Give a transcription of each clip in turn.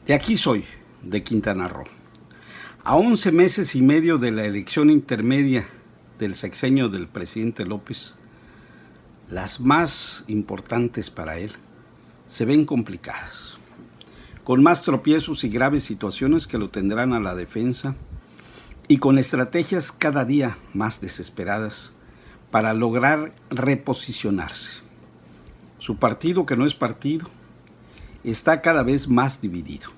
De aquí soy, de Quintana Roo. A 11 meses y medio de la elección intermedia del sexenio del presidente López, las más importantes para él se ven complicadas, con más tropiezos y graves situaciones que lo tendrán a la defensa y con estrategias cada día más desesperadas para lograr reposicionarse. Su partido, que no es partido, está cada vez más dividido,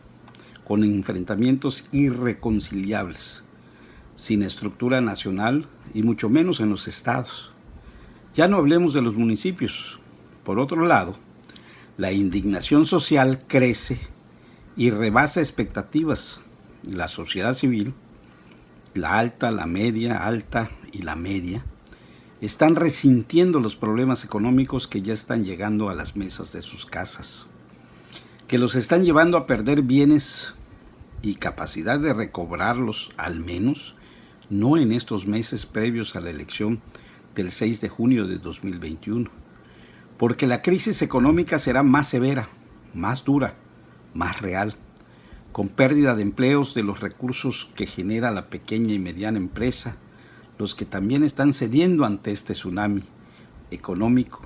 con enfrentamientos irreconciliables, sin estructura nacional y mucho menos en los estados. Ya no hablemos de los municipios. Por otro lado, la indignación social crece y rebasa expectativas. La sociedad civil, la alta, la media, alta y la media, están resintiendo los problemas económicos que ya están llegando a las mesas de sus casas, que los están llevando a perder bienes y capacidad de recobrarlos, al menos no en estos meses previos a la elección del 6 de junio de 2021, porque la crisis económica será más severa, más dura, más real, con pérdida de empleos, de los recursos que genera la pequeña y mediana empresa, los que también están cediendo ante este tsunami económico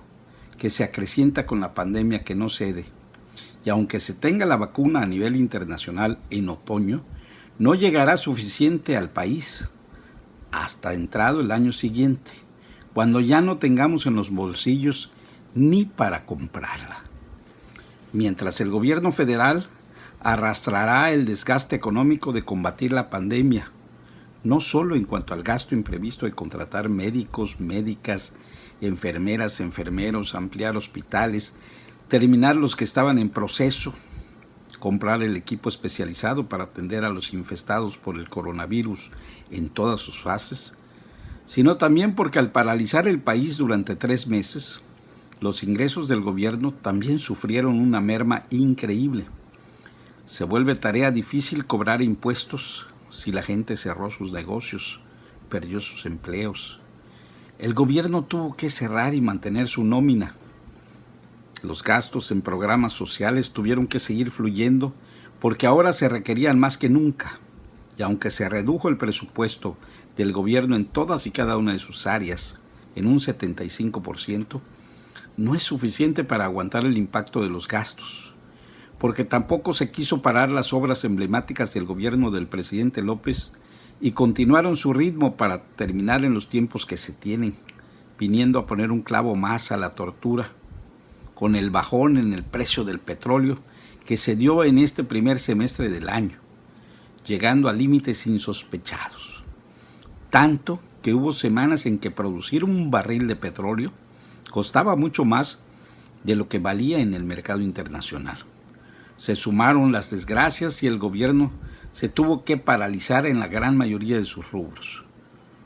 que se acrecienta con la pandemia que no cede. Y aunque se tenga la vacuna a nivel internacional en otoño, no llegará suficiente al país hasta entrado el año siguiente, cuando ya no tengamos en los bolsillos ni para comprarla. Mientras el gobierno federal arrastrará el desgaste económico de combatir la pandemia, no solo en cuanto al gasto imprevisto de contratar médicos, médicas, enfermeras, enfermeros, ampliar hospitales, terminar los que estaban en proceso, comprar el equipo especializado para atender a los infestados por el coronavirus en todas sus fases, sino también porque al paralizar el país durante 3 meses, los ingresos del gobierno también sufrieron una merma increíble. Se vuelve tarea difícil cobrar impuestos si la gente cerró sus negocios, perdió sus empleos. El gobierno tuvo que cerrar y mantener su nómina. Los gastos en programas sociales tuvieron que seguir fluyendo porque ahora se requerían más que nunca. Y aunque se redujo el presupuesto del gobierno en todas y cada una de sus áreas en un 75%, no es suficiente para aguantar el impacto de los gastos, porque tampoco se quiso parar las obras emblemáticas del gobierno del presidente López y continuaron su ritmo para terminar en los tiempos que se tienen, viniendo a poner un clavo más a la tortura, con el bajón en el precio del petróleo que se dio en este primer semestre del año, llegando a límites insospechados. Tanto que hubo semanas en que producir un barril de petróleo costaba mucho más de lo que valía en el mercado internacional. Se sumaron las desgracias y el gobierno se tuvo que paralizar en la gran mayoría de sus rubros.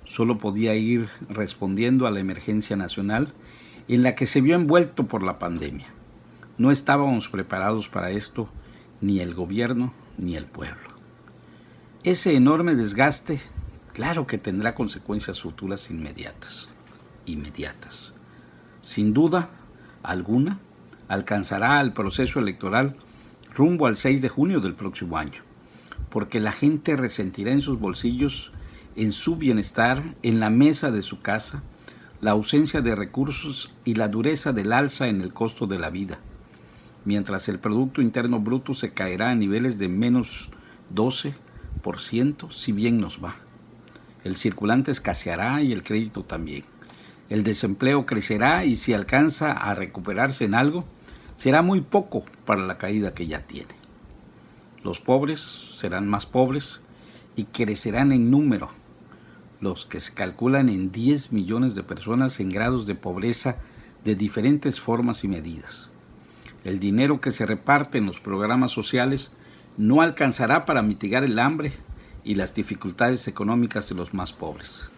Solo podía ir respondiendo a la emergencia nacional en la que se vio envuelto por la pandemia. No estábamos preparados para esto, ni el gobierno ni el pueblo. Ese enorme desgaste, claro que tendrá consecuencias futuras inmediatas. Sin duda alguna, alcanzará al proceso electoral rumbo al 6 de junio del próximo año, porque la gente resentirá en sus bolsillos, en su bienestar, en la mesa de su casa, la ausencia de recursos y la dureza del alza en el costo de la vida, mientras el Producto Interno Bruto se caerá a niveles de menos 12%, si bien nos va. El circulante escaseará y el crédito también. El desempleo crecerá y si alcanza a recuperarse en algo, será muy poco para la caída que ya tiene. Los pobres serán más pobres y crecerán en número, los que se calculan en 10 millones de personas en grados de pobreza de diferentes formas y medidas. El dinero que se reparte en los programas sociales no alcanzará para mitigar el hambre y las dificultades económicas de los más pobres.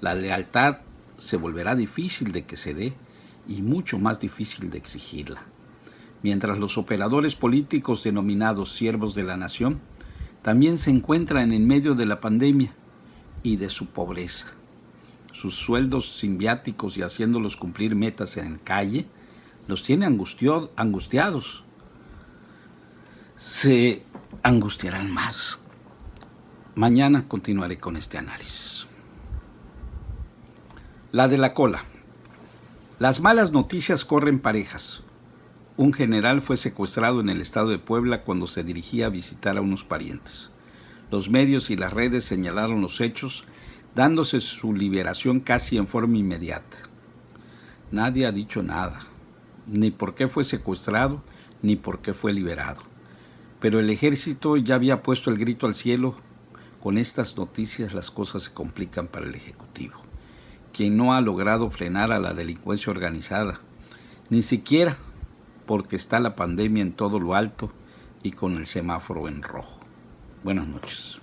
La lealtad se volverá difícil de que se dé y mucho más difícil de exigirla. Mientras los operadores políticos denominados siervos de la nación también se encuentran en medio de la pandemia y de su pobreza. Sus sueldos sin viáticos y haciéndolos cumplir metas en calle los tiene angustiados. Se angustiarán más. Mañana continuaré con este análisis. La de la cola. Las malas noticias corren parejas. Un general fue secuestrado en el estado de Puebla cuando se dirigía a visitar a unos parientes. Los medios y las redes señalaron los hechos, dándose su liberación casi en forma inmediata. Nadie ha dicho nada, ni por qué fue secuestrado, ni por qué fue liberado. Pero el ejército ya había puesto el grito al cielo. Con estas noticias las cosas se complican para el Ejecutivo, quien no ha logrado frenar a la delincuencia organizada, ni siquiera porque está la pandemia en todo lo alto y con el semáforo en rojo. Buenas noches.